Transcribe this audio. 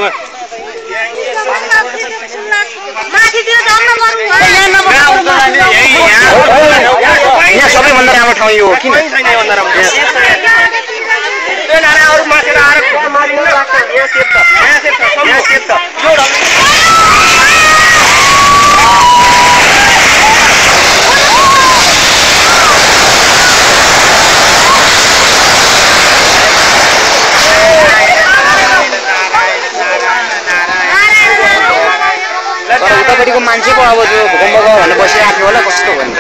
यहाँ सबैभन्दा राम्रो ठाउँ यो हो किन उतापट्टिको मान्छे पो अब जो भूकम्प गयो भनेर बसिरहेको थियो होला कस्तो भयो